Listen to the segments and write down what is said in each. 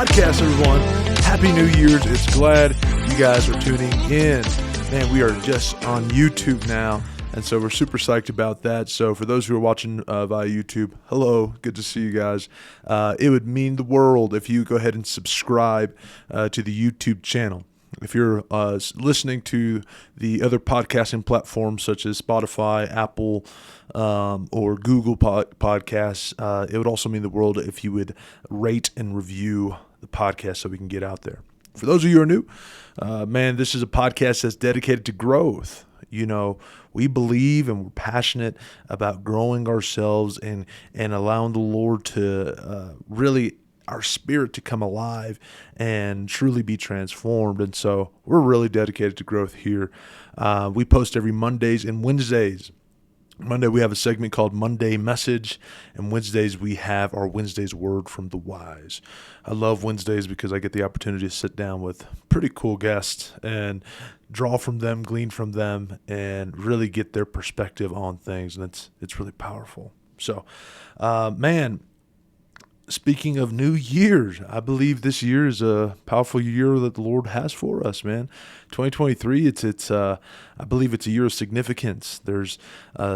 podcast, everyone. Happy New Year's. It's glad you guys are tuning in. Man, we are just on YouTube now, and so we're super psyched about that. So for those who are watching via YouTube, hello, good to see you guys. It would mean the world if you go ahead and subscribe to the YouTube channel. If you're listening to the other podcasting platforms such as Spotify, Apple, or Google Podcasts, it would also mean the world if you would rate and review the podcast so we can get out there. For those of you who are new, man, this is a podcast that's dedicated to growth. You know, we believe and we're passionate about growing ourselves and allowing the Lord to really our spirit to come alive and truly be transformed. And so we're really dedicated to growth here. We post every Mondays and Wednesdays. Monday we have a segment called Monday Message, and Wednesdays we have our Wednesday's Word from the Wise. I love Wednesdays because I get the opportunity to sit down with pretty cool guests and draw from them, glean from them, and really get their perspective on things, and it's really powerful. So, man, speaking of New Year's, I believe this year is a powerful year that the Lord has for us, man. 2023, it's I believe it's a year of significance. There's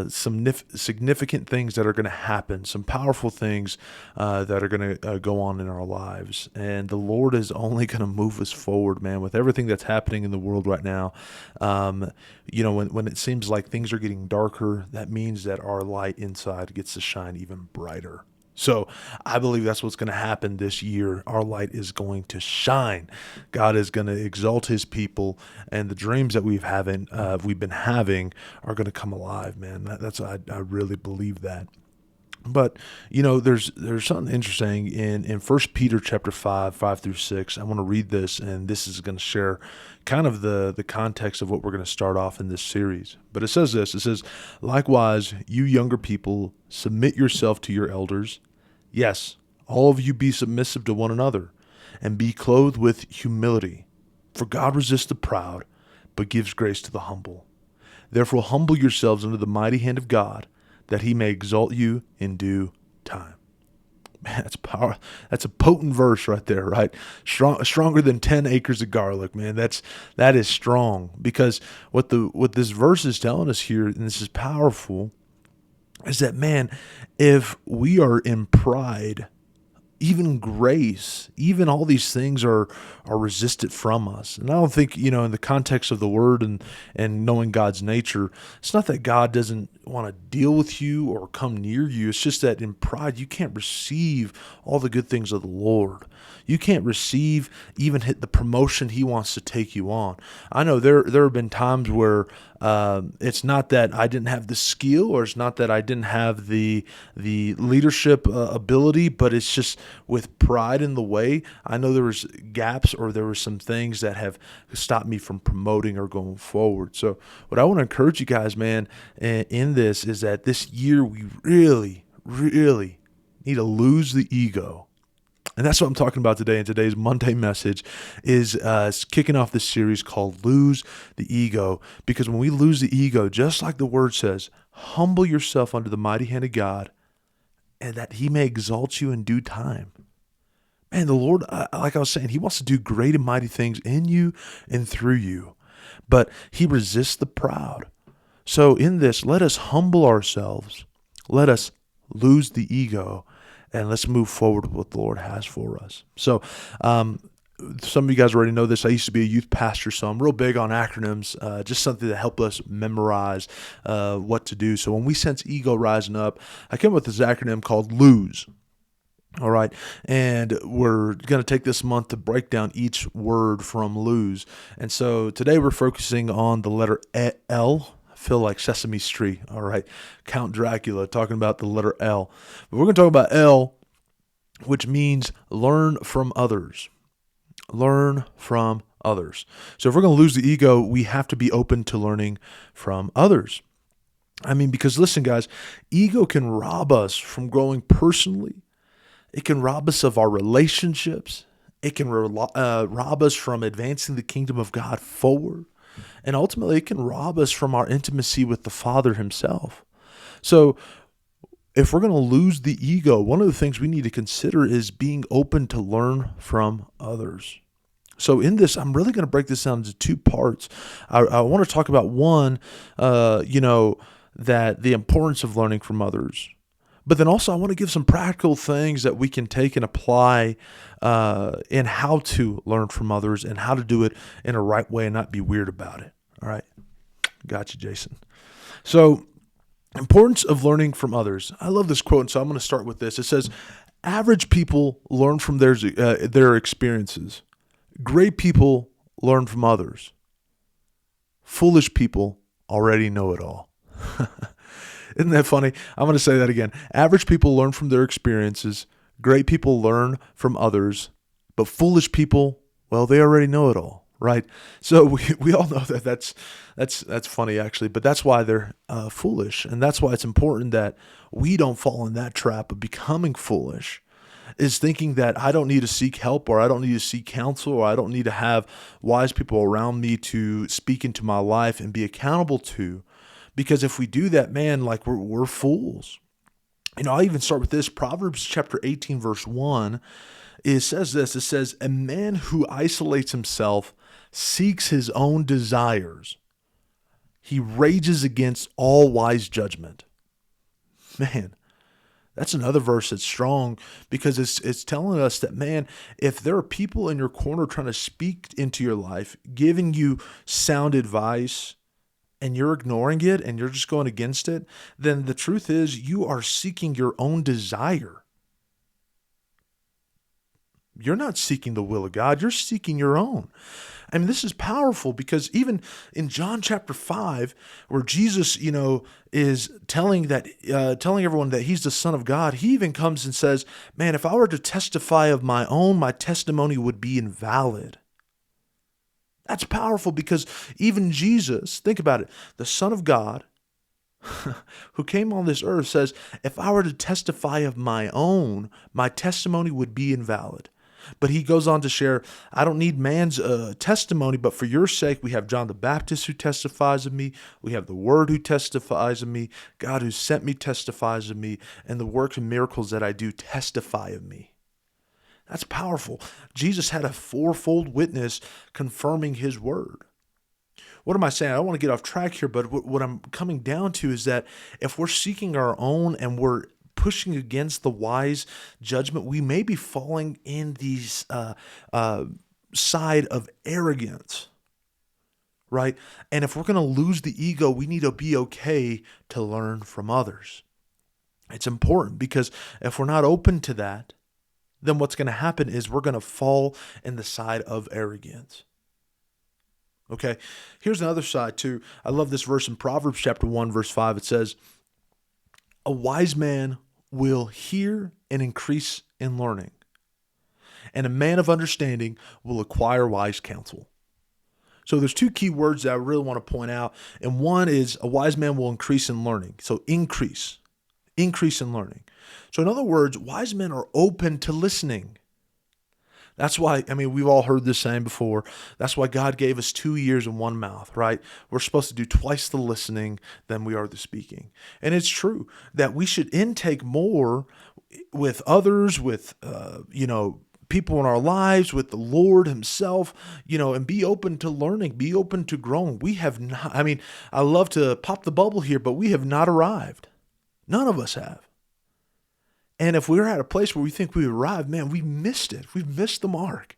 some significant things that are going to happen, some powerful things that are going to go on in our lives. And the Lord is only going to move us forward, man, with everything that's happening in the world right now. You know, when it seems like things are getting darker, that means that our light inside gets to shine even brighter. So I believe that's what's going to happen this year. Our light is going to shine. God is going to exalt his people, and the dreams that we've been having are going to come alive, man. I really believe that. But, you know, there's something interesting in 1 Peter chapter 5 through 6. I want to read this, and this is going to share kind of the context of what we're going to start off in this series. But it says this. It says, "Likewise, you younger people, submit yourself to your elders. Yes, all of you be submissive to one another, and be clothed with humility. For God resists the proud, but gives grace to the humble. Therefore humble yourselves under the mighty hand of God, that he may exalt you in due time." Man, that's power. That's a potent verse right there, right? Stronger than 10 acres of garlic, man. That is strong, because what this verse is telling us here, and this is powerful, is that, man, if we are in pride, even grace, even all these things are resisted from us. And I don't think, you know, in the context of the word and knowing God's nature, it's not that God doesn't want to deal with you or come near you. It's just that in pride, you can't receive all the good things of the Lord. You can't receive even the promotion he wants to take you on. I know there have been times where it's not that I didn't have the skill, or it's not that I didn't have the leadership ability, but it's just with pride in the way. I know there was gaps, or there were some things that have stopped me from promoting or going forward. So what I want to encourage you guys, man, in this is that this year we really, really need to lose the ego. And that's what I'm talking about today. And today's Monday message is kicking off this series called Lose the Ego. Because when we lose the ego, just like the word says, humble yourself under the mighty hand of God, and that he may exalt you in due time. Man, the Lord, like I was saying, he wants to do great and mighty things in you and through you. But he resists the proud. So in this, let us humble ourselves. Let us lose the ego. And let's move forward with what the Lord has for us. So some of you guys already know this. I used to be a youth pastor, so I'm real big on acronyms, just something to help us memorize what to do. So when we sense ego rising up, I came up with this acronym called L.O.S E. All right, and we're going to take this month to break down each word from L.O.S E. And so today we're focusing on the letter L. Feel like Sesame Street, all right? Count Dracula, talking about the letter L. But we're going to talk about L, which means learn from others. Learn from others. So if we're going to lose the ego, we have to be open to learning from others. I mean, because listen, guys, ego can rob us from growing personally. It can rob us of our relationships. It can rob us from advancing the kingdom of God forward. And ultimately, it can rob us from our intimacy with the Father himself. So if we're going to lose the ego, one of the things we need to consider is being open to learn from others. So in this, I'm really going to break this down into two parts. I want to talk about one, that the importance of learning from others. But then also I want to give some practical things that we can take and apply in how to learn from others and how to do it in a right way and not be weird about it. All right. Gotcha, Jason. So importance of learning from others. I love this quote, and so I'm going to start with this. It says, average people learn from their experiences. Great people learn from others. Foolish people already know it all. Isn't that funny? I'm going to say that again. Average people learn from their experiences. Great people learn from others. But foolish people, well, they already know it all, right? So we all know that that's funny, actually. But that's why they're foolish. And that's why it's important that we don't fall in that trap of becoming foolish, is thinking that I don't need to seek help, or I don't need to seek counsel, or I don't need to have wise people around me to speak into my life and be accountable to. Because if we do that, man, like we're fools. I'll even start with this. Proverbs chapter 18, verse 1, it says this. It says, a man who isolates himself seeks his own desires. He rages against all wise judgment. Man, that's another verse that's strong, because it's telling us that, man, if there are people in your corner trying to speak into your life, giving you sound advice, and you're ignoring it and you're just going against it, then the truth is you are seeking your own desire. You're not seeking the will of God. You're seeking your own. I mean, this is powerful, because even in John chapter 5, where Jesus, is telling everyone that he's the Son of God, he even comes and says, man, if I were to testify of my own, my testimony would be invalid. That's powerful, because even Jesus, think about it, the Son of God who came on this earth says, if I were to testify of my own, my testimony would be invalid. But he goes on to share, I don't need man's testimony, but for your sake, we have John the Baptist who testifies of me. We have the Word who testifies of me. God who sent me testifies of me. And the works and miracles that I do testify of me. That's powerful. Jesus had a fourfold witness confirming his word. What am I saying? I don't want to get off track here, but what I'm coming down to is that if we're seeking our own and we're pushing against the wise judgment, we may be falling in these side of arrogance, right? And if we're going to lose the ego, we need to be okay to learn from others. It's important, because if we're not open to that, then what's going to happen is we're going to fall in the side of arrogance. Okay, here's another side too. I love this verse in Proverbs chapter 1, verse 5. It says, a wise man will hear and increase in learning, and a man of understanding will acquire wise counsel. So there's two key words that I really want to point out. And one is a wise man will increase in learning. So increase in learning. So in other words, wise men are open to listening. That's why, we've all heard this saying before. That's why God gave us 2 ears and 1 mouth, right? We're supposed to do twice the listening than we are the speaking. And it's true that we should intake more with others, with, people in our lives, with the Lord himself, and be open to learning, be open to growing. We have not, I love to pop the bubble here, but we have not arrived. None of us have. And if we're at a place where we think we've arrived, man, we missed it. We've missed the mark.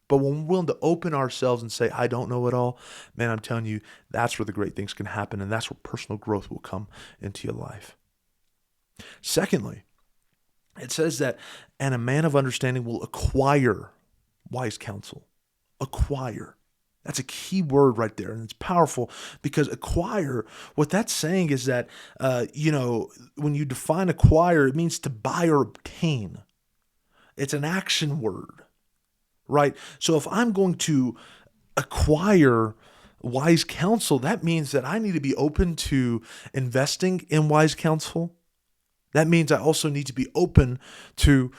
But when we're willing to open ourselves and say, I don't know it all, man, I'm telling you, that's where the great things can happen. And that's where personal growth will come into your life. Secondly, it says that, and a man of understanding will acquire wise counsel. Acquire. That's a key word right there. And it's powerful, because acquire, what that's saying is that, when you define acquire, it means to buy or obtain. It's an action word, right? So if I'm going to acquire wise counsel, that means that I need to be open to investing in wise counsel. That means I also need to be open to,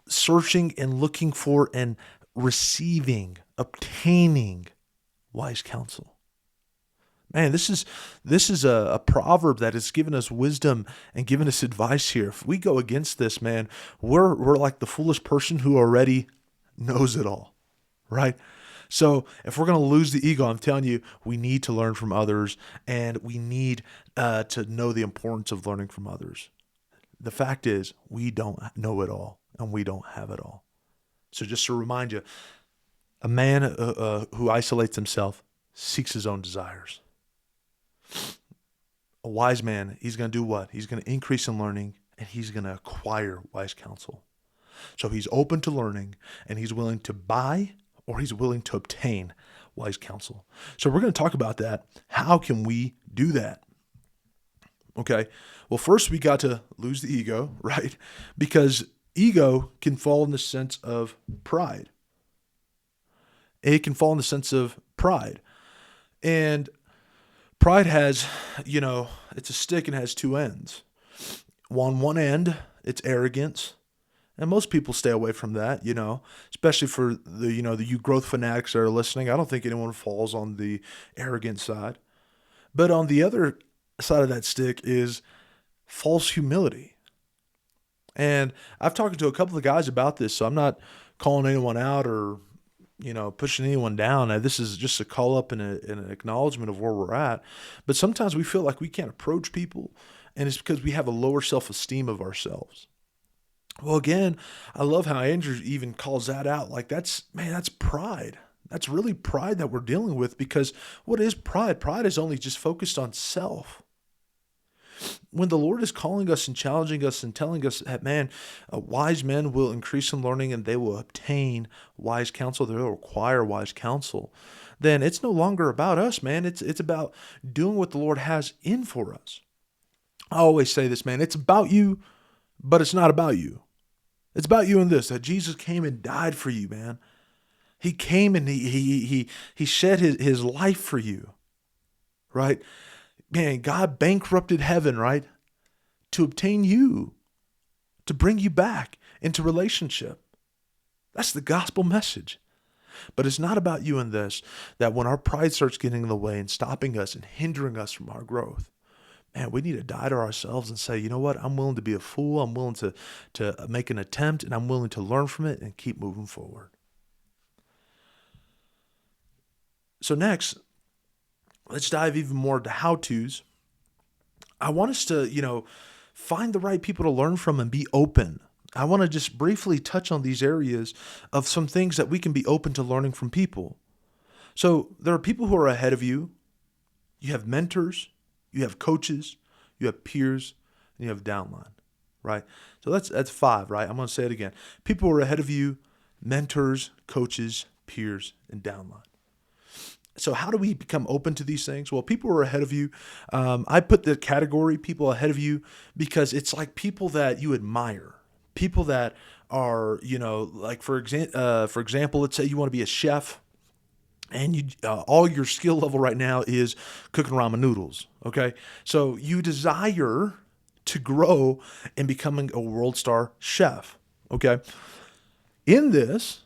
searching and looking for and receiving, obtaining wise counsel. Man, this is a proverb that has given us wisdom and given us advice here. If we go against this, man, we're like the foolish person who already knows it all, right? So if we're going to lose the ego, I'm telling you, we need to learn from others, and we need to know the importance of learning from others. The fact is, we don't know it all, and we don't have it all. So just to remind you, a man who isolates himself seeks his own desires. A wise man, he's going to do what? He's going to increase in learning, and he's going to acquire wise counsel. So he's open to learning, and he's willing to buy, or he's willing to obtain wise counsel. So we're going to talk about that. How can we do that? Okay. Well, first we got to lose the ego, right? Because ego can fall in the sense of pride. It can fall in the sense of pride. And pride has, it's a stick and has two ends. On one end, it's arrogance. And most people stay away from that, especially for the you growth fanatics that are listening. I don't think anyone falls on the arrogant side. But on the other side of that stick is false humility. And I've talked to a couple of guys about this, so I'm not calling anyone out or, pushing anyone down. This is just a call up and an acknowledgement of where we're at. But sometimes we feel like we can't approach people, and it's because we have a lower self-esteem of ourselves. Well, again, I love how Andrew even calls that out. Like that's pride. That's really pride that we're dealing with, because what is pride? Pride is only just focused on self. When the Lord is calling us and challenging us and telling us that, man, wise men will increase in learning and they will obtain wise counsel, they will acquire wise counsel, then it's no longer about us, man. It's about doing what the Lord has in for us. I always say this, man. It's about you, but it's not about you. It's about you in this, that Jesus came and died for you, man. He came and he shed his life for you, right? Man, God bankrupted heaven, right? To obtain you, to bring you back into relationship. That's the gospel message. But it's not about you in this, that when our pride starts getting in the way and stopping us and hindering us from our growth, man, we need to die to ourselves and say, you know what? I'm willing to be a fool. I'm willing to make an attempt, and I'm willing to learn from it and keep moving forward. So next, let's dive even more into how-tos. I want us to, find the right people to learn from and be open. I want to just briefly touch on these areas of some things that we can be open to learning from people. So there are people who are ahead of you. You have mentors, you have coaches, you have peers, and you have downline, right? So that's 5, right? I'm going to say it again. People who are ahead of you, mentors, coaches, peers, and downline. So how do we become open to these things? Well, people who are ahead of you, I put the category people ahead of you because it's like people that you admire, people that are, like for example, let's say you want to be a chef, and you all your skill level right now is cooking ramen noodles. Okay, so you desire to grow in becoming a world star chef. Okay, in this,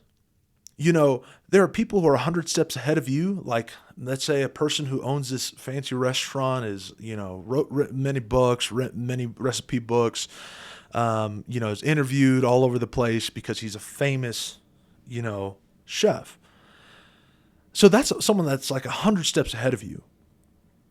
there are people who are 100 steps ahead of you. Like, let's say a person who owns this fancy restaurant is, wrote many books, read many recipe books, is interviewed all over the place because he's a famous, chef. So that's someone that's like 100 steps ahead of you.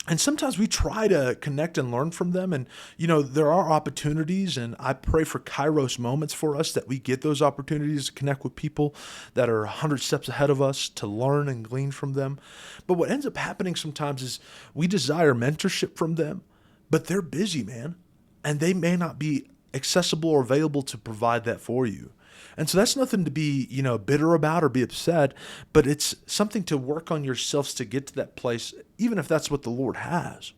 And sometimes we try to connect and learn from them. And, there are opportunities, and I pray for Kairos moments for us that we get those opportunities to connect with people that are 100 steps ahead of us, to learn and glean from them. But what ends up happening sometimes is we desire mentorship from them, but they're busy, man. And they may not be accessible or available to provide that for you. And so that's nothing to be, bitter about or be upset, but it's something to work on yourselves to get to that place, even if that's what the Lord has.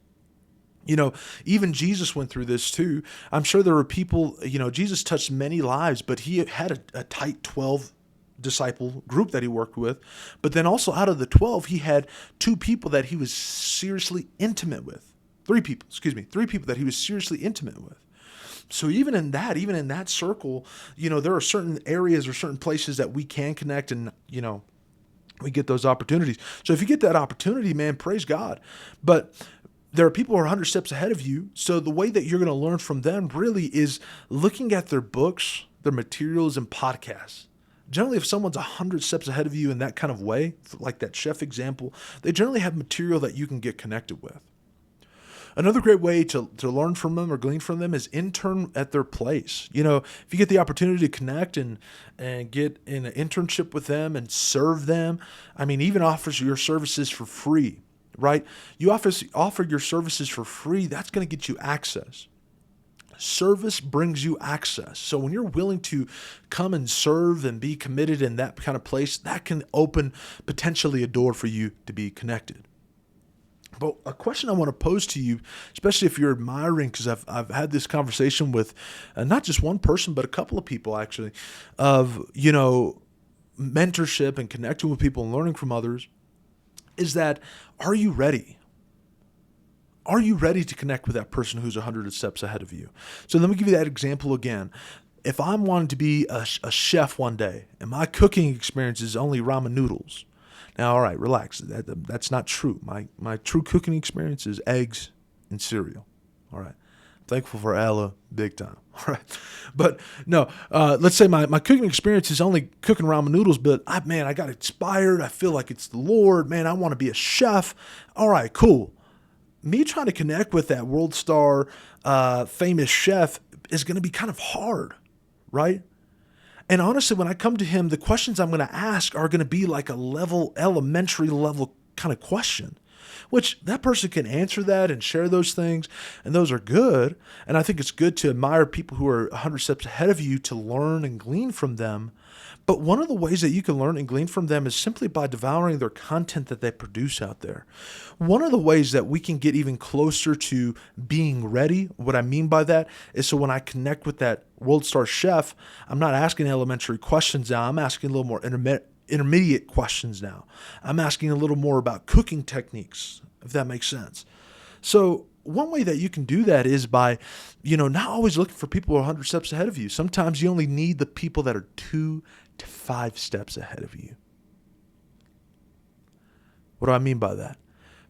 Even Jesus went through this too. I'm sure there were people, Jesus touched many lives, but he had a tight 12 disciple group that he worked with. But then also out of the 12, he had 2 people that he was seriously intimate with. 3 people that he was seriously intimate with. So even in that circle, there are certain areas or certain places that we can connect and, We get those opportunities. So if you get that opportunity, man, praise God. But there are people who are 100 steps ahead of you. So the way that you're going to learn from them really is looking at their books, their materials, and podcasts. Generally, if someone's 100 steps ahead of you in that kind of way, like that chef example, they generally have material that you can get connected with. Another great way to learn from them or glean from them is intern at their place. If you get the opportunity to connect and get in an internship with them and serve them, even offers your services for free, right? You offer your services for free, that's going to get you access. Service brings you access. So when you're willing to come and serve and be committed in that kind of place, that can open potentially a door for you to be connected. But a question I want to pose to you, especially if you're admiring, because I've had this conversation with not just one person, but a couple of people actually, of, mentorship and connecting with people and learning from others, is that, are you ready? Are you ready to connect with that person who's 100 steps ahead of you? So let me give you that example again. If I'm wanting to be a chef one day and my cooking experience is only ramen noodles, now, all right, relax. That's not true. My true cooking experience is eggs and cereal. All right. I'm thankful for Ella, big time. All right. But no, let's say my cooking experience is only cooking ramen noodles, but I got inspired. I feel like it's the Lord. Man, I want to be a chef. All right, cool. Me trying to connect with that world star, famous chef is going to be kind of hard, right? And honestly, when I come to him, the questions I'm going to ask are going to be like elementary level kind of question, which that person can answer that and share those things. And those are good. And I think it's good to admire people who are 100 steps ahead of you to learn and glean from them. But one of the ways that you can learn and glean from them is simply by devouring their content that they produce out there. One of the ways that we can get even closer to being ready, what I mean by that is, so when I connect with that world star chef, I'm not asking elementary questions now. I'm asking a little more intermediate questions now. I'm asking a little more about cooking techniques, if that makes sense. So one way that you can do that is by, not always looking for people who are 100 steps ahead of you. Sometimes you only need the people that are 2 to 5 steps ahead of you. What do I mean by that?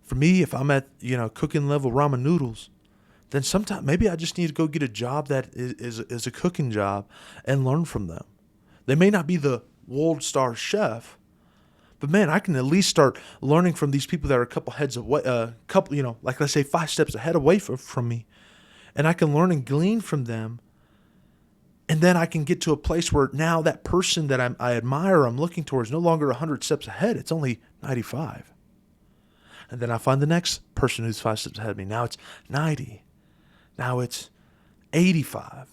For me, if I'm at, cooking level ramen noodles, then sometimes maybe I just need to go get a job that is a cooking job and learn from them. They may not be the world star chef, but man, I can at least start learning from these people that are a couple heads away, like let's say 5 steps ahead away from me. And I can learn and glean from them. And then I can get to a place where now that person that I admire, I'm looking towards, no longer 100 steps ahead. It's only 95. And then I find the next person who's 5 steps ahead of me. Now it's 90. Now it's 85.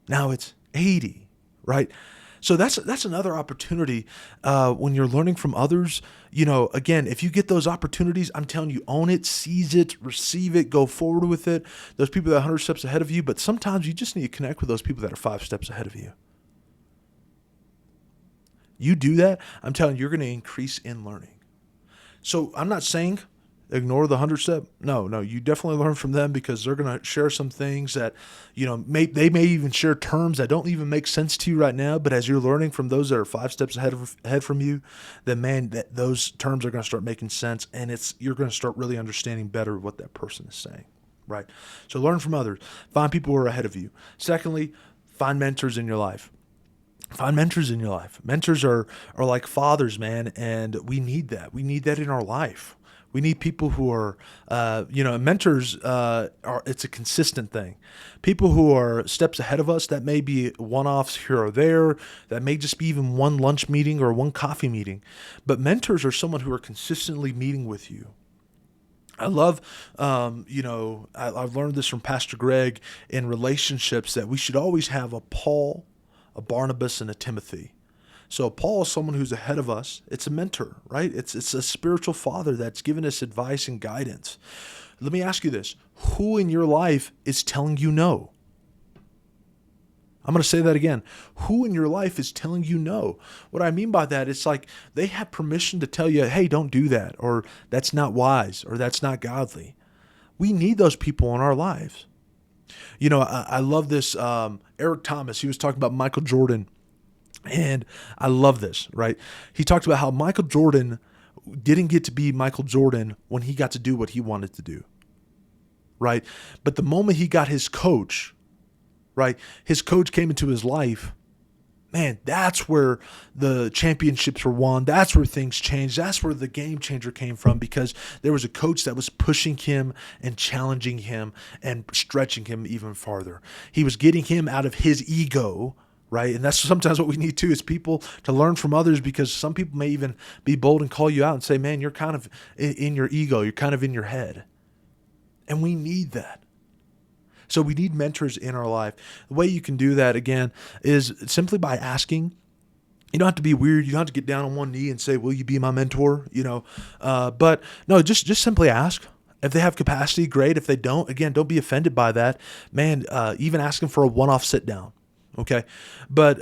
Now it's 80, right? So that's another opportunity when you're learning from others. Again, if you get those opportunities, I'm telling you, own it, seize it, receive it, go forward with it. Those people that are 100 steps ahead of you, but sometimes you just need to connect with those people that are 5 steps ahead of you. You do that, I'm telling you, you're going to increase in learning. So I'm not saying ignore the 100 step. No, you definitely learn from them, because they're going to share some things that, they may even share terms that don't even make sense to you right now. But as you're learning from those that are 5 steps ahead from you, then man, those terms are going to start making sense, and you're going to start really understanding better what that person is saying, right? So learn from others. Find people who are ahead of you. Secondly, find mentors in your life. Find mentors in your life. Mentors are like fathers, man, and we need that. We need that in our life. We need people who are, mentors it's a consistent thing. People who are steps ahead of us, that may be one-offs here or there. That may just be even one lunch meeting or one coffee meeting. But mentors are someone who are consistently meeting with you. I love, I've learned this from Pastor Greg in relationships, that we should always have a Paul, a Barnabas, and a Timothy. So Paul is someone who's ahead of us. It's a mentor, right? It's a spiritual father that's giving us advice and guidance. Let me ask you this. Who in your life is telling you no? I'm going to say that again. Who in your life is telling you no? What I mean by that, it's like they have permission to tell you, hey, don't do that, or that's not wise, or that's not godly. We need those people in our lives. I love this. Eric Thomas, he was talking about Michael Jordan. And I love this, right? He talked about how Michael Jordan didn't get to be Michael Jordan when he got to do what he wanted to do, right? But the moment he got his coach, right, his coach came into his life, man, that's where the championships were won. That's where things changed. That's where the game changer came from, because there was a coach that was pushing him and challenging him and stretching him even farther. He was getting him out of his ego, right? And that's sometimes what we need too, is people to learn from others, because some people may even be bold and call you out and say, man, you're kind of in your ego. You're kind of in your head. And we need that. So we need mentors in our life. The way you can do that, again, is simply by asking. You don't have to be weird. You don't have to get down on one knee and say, will you be my mentor? But no, just simply ask. If they have capacity, great. If they don't, again, don't be offended by that. Man, even asking for a one-off sit down. Okay. But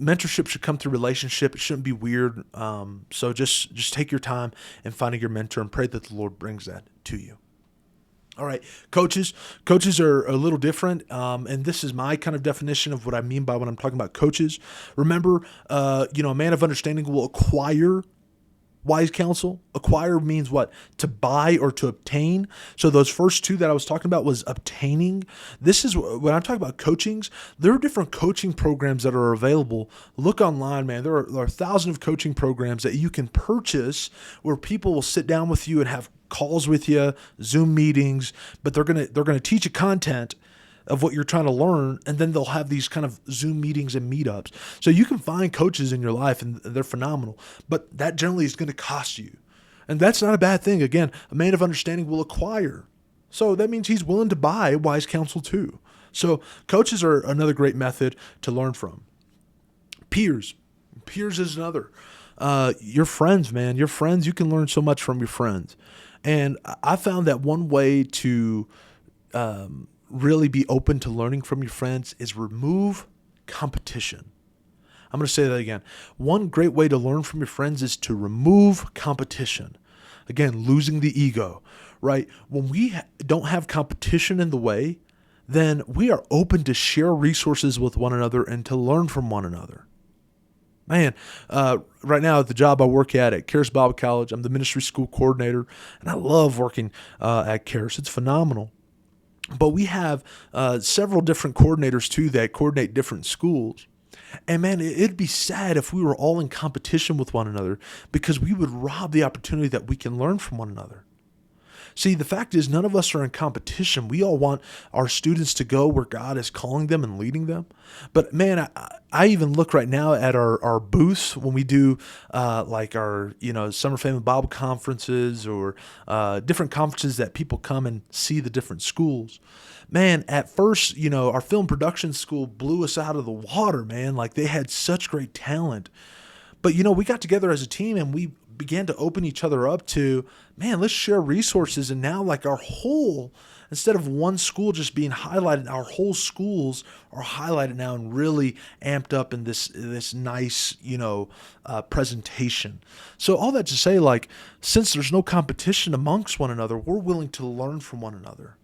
mentorship should come through relationship. It shouldn't be weird. So just take your time in finding your mentor and pray that the Lord brings that to you. All right, coaches. Coaches are a little different, and this is my kind of definition of what I mean by when I'm talking about coaches. Remember, a man of understanding will acquire wise counsel. Acquire means what? To buy or to obtain. So those first two that I was talking about was obtaining. This is when I'm talking about coachings. There are different coaching programs that are available. Look online, man. There are thousands of coaching programs that you can purchase where people will sit down with you and have calls with you, Zoom meetings, but they're gonna teach you content of what you're trying to learn, and then they'll have these kind of Zoom meetings and meetups. So you can find coaches in your life, and they're phenomenal, but that generally is going to cost you. And that's not a bad thing. Again, a man of understanding will acquire. So that means he's willing to buy wise counsel too. So coaches are another great method to learn from. Peers. Peers is another. Your friends, man. Your friends, you can learn so much from your friends. And I found that one way to really be open to learning from your friends is remove competition. I'm going to say that again. One great way to learn from your friends is to remove competition. Again, losing the ego, right? When we don't have competition in the way, then we are open to share resources with one another and to learn from one another. Man, right now at the job I work at Charis Bible College, I'm the ministry school coordinator, and I love working at Charis. It's phenomenal. But we have several different coordinators too that coordinate different schools. And man, it'd be sad if we were all in competition with one another, because we would rob the opportunity that we can learn from one another. See, the fact is, none of us are in competition. We all want our students to go where God is calling them and leading them. But man, I even look right now at our booths when we do like our Summer Family Bible conferences or different conferences that people come and see the different schools. Man, at first, our film production school blew us out of the water, man. Like, they had such great talent. But, we got together as a team and we began to open each other up to, man, let's share resources. And now, like, instead of one school just being highlighted, our whole schools are highlighted now and really amped up in this nice, presentation. So all that to say, like, since there's no competition amongst one another, we're willing to learn from one another.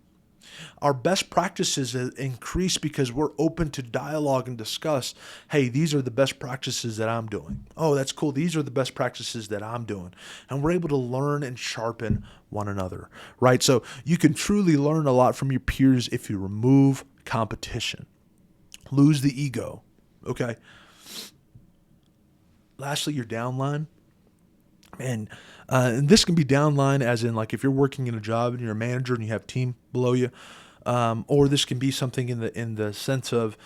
Our best practices increase because we're open to dialogue and discuss, hey, these are the best practices that I'm doing. Oh, that's cool. These are the best practices that I'm doing. And we're able to learn and sharpen one another, right? So you can truly learn a lot from your peers if you remove competition. Lose the ego, okay? Lastly, your downline. And this can be downline as in, like, if you're working in a job and you're a manager and you have a team below you, or this can be something in the sense of,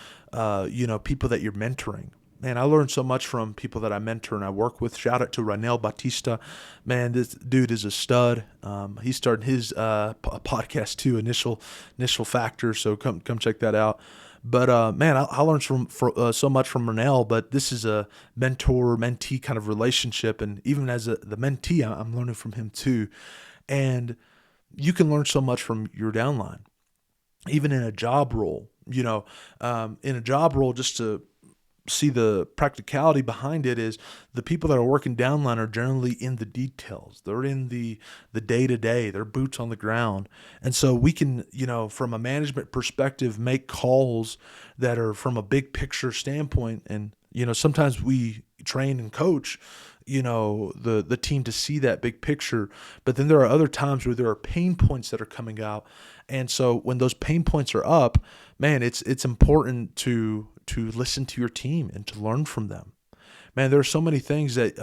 people that you're mentoring. Man, I learned so much from people that I mentor and I work with. Shout out to Ranel Batista. Man, this dude is a stud. He started his podcast too, Initial Factor. So come check that out. But man, I learned so much from Ranel. But this is a mentor-mentee kind of relationship, and even as the mentee, I'm learning from him too. And you can learn so much from your downline, even in a job role. In a job role, just to see the practicality behind it, is the people that are working downline are generally in the details. They're in the day-to-day. They're boots on the ground. And so we can, from a management perspective, make calls that are from a big picture standpoint and Sometimes we train and coach, the team to see that big picture, but then there are other times where there are pain points that are coming out. And so when those pain points are up, man, it's important to listen to your team and to learn from them. Man, there are so many things that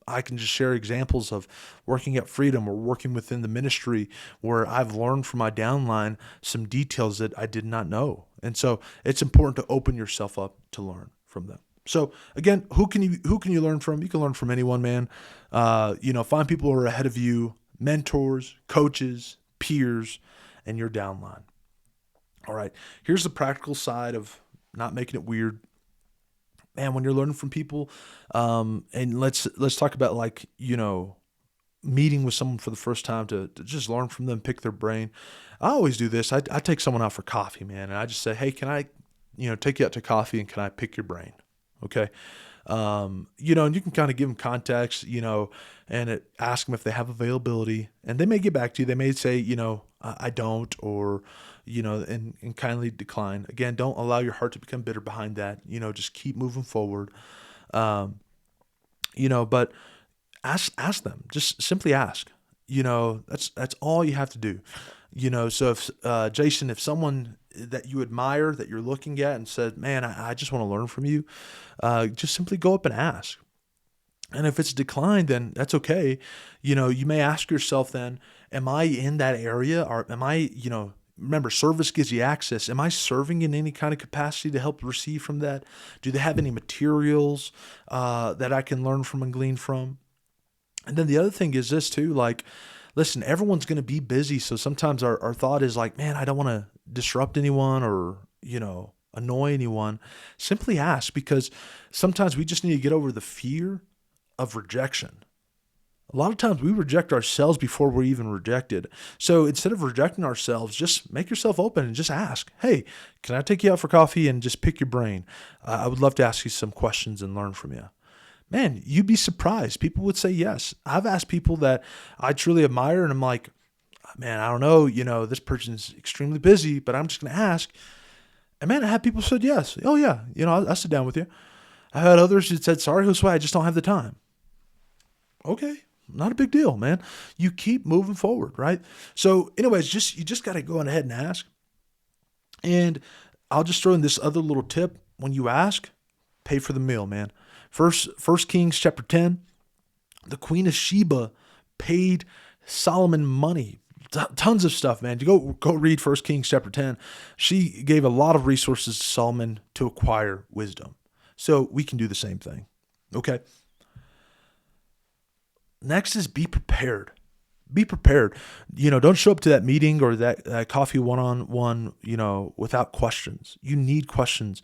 I can just share examples of working at Freedom or working within the ministry where I've learned from my downline some details that I did not know. And so it's important to open yourself up to learn from them. So again, who can you learn from? You can learn from anyone, man. Find people who are ahead of you, mentors, coaches, peers, and your downline. All right. Here's the practical side of not making it weird. Man, when you're learning from people, and let's talk about meeting with someone for the first time to just learn from them, pick their brain. I always do this. I take someone out for coffee, man, and I just say, hey, can I, take you out to coffee and can I pick your brain? Okay. And you can kind of give them context, and ask them if they have availability, and they may get back to you. They may say, I don't, or, and kindly decline. Again, don't allow your heart to become bitter behind that. Just keep moving forward. But ask them, just simply ask. That's all you have to do. So if Jason, if someone that you admire that you're looking at and said, man, I just want to learn from you, just simply go up and ask. And if it's declined, then that's okay. You may ask yourself then, am I in that area, or am I, remember, service gives you access. Am I serving in any kind of capacity to help receive from that? Do they have any materials that I can learn from and glean from? And then the other thing is this too, listen, everyone's going to be busy. So sometimes our thought is like, man, I don't want to disrupt anyone or, annoy anyone. Simply ask, because sometimes we just need to get over the fear of rejection. A lot of times we reject ourselves before we're even rejected. So instead of rejecting ourselves, just make yourself open and just ask, hey, can I take you out for coffee and just pick your brain? I would love to ask you some questions and learn from you. Man, you'd be surprised. People would say yes. I've asked people that I truly admire, and I'm like, man, I don't know, this person's extremely busy, but I'm just going to ask. And man, I had people said yes. Oh yeah, I'll sit down with you. I had others that said, sorry, Josue, I just don't have the time. Okay, not a big deal, man. You keep moving forward, right? So anyways, you just got to go on ahead and ask. And I'll just throw in this other little tip. When you ask, pay for the meal, man. First Kings chapter 10, the Queen of Sheba paid Solomon money, tons of stuff, man. You go read First Kings chapter 10. She gave a lot of resources to Solomon to acquire wisdom. So we can do the same thing. Okay. Next is be prepared. Be prepared. Don't show up to that meeting or that coffee one-on-one, without questions. You need questions.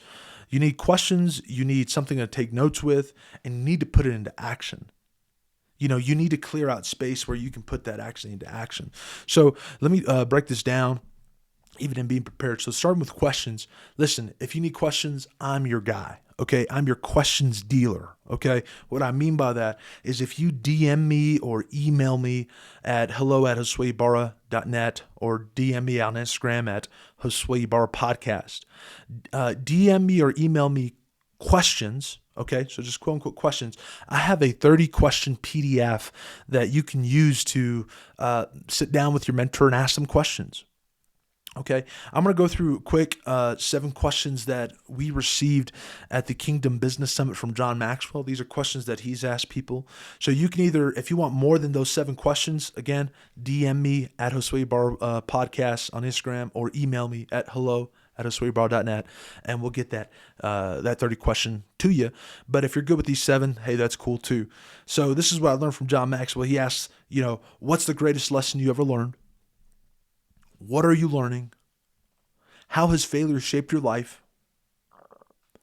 You need questions. You need something to take notes with, and you need to put it into action. You need to clear out space where you can put that action into action. So let me break this down, even in being prepared. So starting with questions. Listen, if you need questions, I'm your guy. Okay, I'm your questions dealer. Okay, what I mean by that is if you DM me or email me at hello@josueibarra.net or DM me on Instagram at Josue Barra Podcast, DM me or email me questions. Okay, so just quote unquote questions. I have a 30-question PDF that you can use to sit down with your mentor and ask them questions. Okay, I'm going to go through quick 7 questions that we received at the Kingdom Business Summit from John Maxwell. These are questions that he's asked people. So you can either, if you want more than those 7 questions, again, DM me at Josue Bar Podcast on Instagram or email me at hello@josuebar.net, and we'll get that 30 question to you. But if you're good with these 7, hey, that's cool too. So this is what I learned from John Maxwell. He asks, what's the greatest lesson you ever learned? What are you learning? How has failure shaped your life?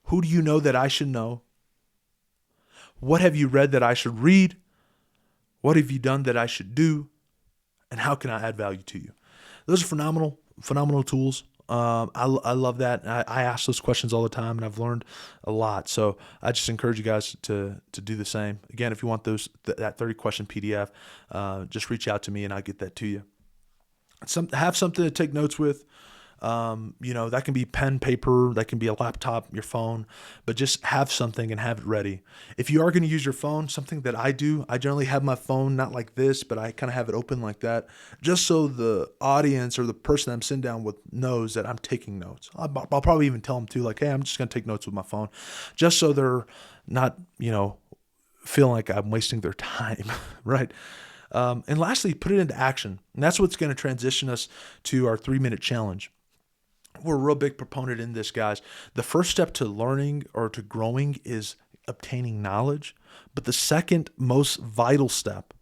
Who do you know that I should know? What have you read that I should read? What have you done that I should do? And how can I add value to you? Those are phenomenal tools. I love that. I ask those questions all the time, and I've learned a lot. So I just encourage you guys to do the same. Again, if you want that 30-question PDF, just reach out to me and I'll get that to you. Have something to take notes with. That can be pen, paper, that can be a laptop, your phone, but just have something and have it ready. If you are going to use your phone, something that I do, I generally have my phone not like this, but I kind of have it open like that, just so the audience or the person I'm sitting down with knows that I'm taking notes. I'll probably even tell them too, like, hey, I'm just going to take notes with my phone, just so they're not, feeling like I'm wasting their time, right? And lastly, put it into action. And that's what's going to transition us to our 3-minute challenge. We're a real big proponent in this, guys. The first step to learning or to growing is obtaining knowledge. But the second most vital step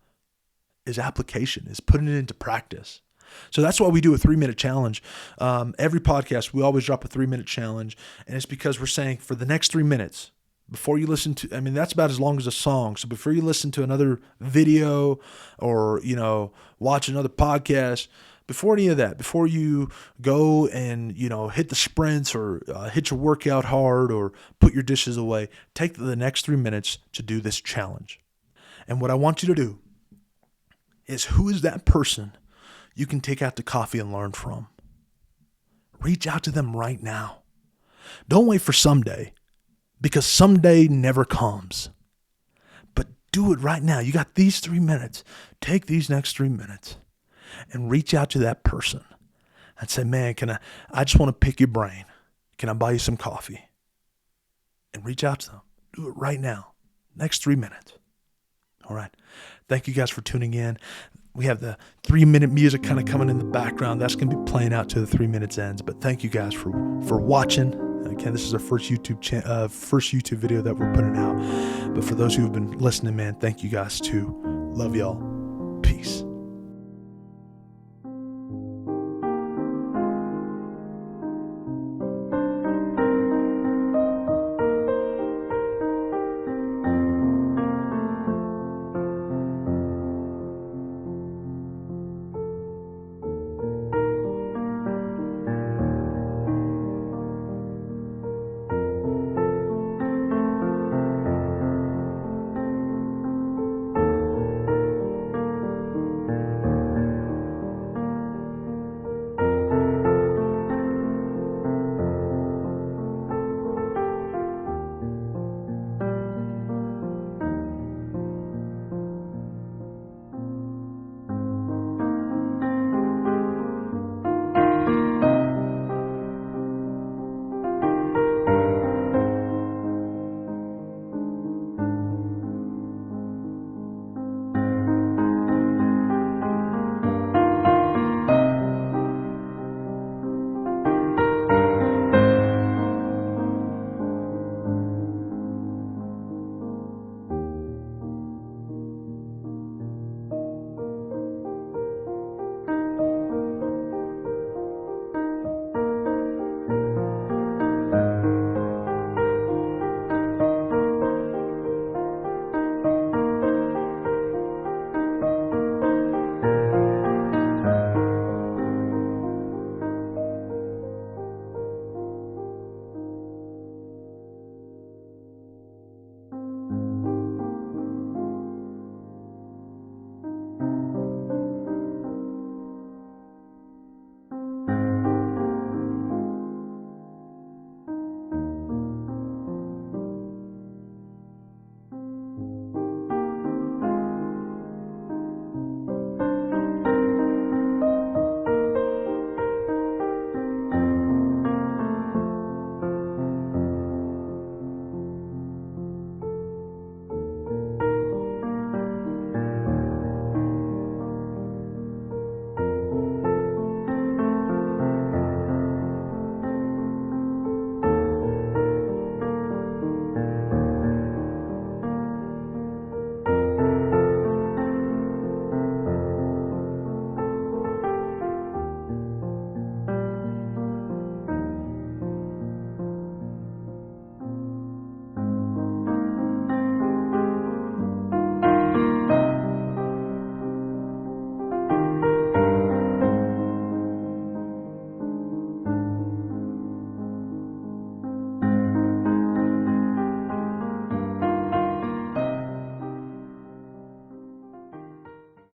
is application, is putting it into practice. So that's why we do a 3-minute challenge. Every podcast, we always drop a 3-minute challenge. And it's because we're saying for the next 3 minutes, before you listen to, that's about as long as a song. So before you listen to another video or, watch another podcast, before any of that, before you go and, hit the sprints or hit your workout hard or put your dishes away, take the next 3 minutes to do this challenge. And what I want you to do is, who is that person you can take out to coffee and learn from? Reach out to them right now. Don't wait for someday, because someday never comes. But do it right now. You got these 3 minutes. Take these next 3 minutes and reach out to that person and say, man, I just want to pick your brain. Can I buy you some coffee? And reach out to them. Do it right now. Next 3 minutes. All right. Thank you guys for tuning in. We have the 3-minute music kind of coming in the background. That's going to be playing out to the 3 minutes ends. But thank you guys for watching. Again, this is our first YouTube video that we're putting out. But for those who have been listening, man, thank you guys too. Love y'all. Peace.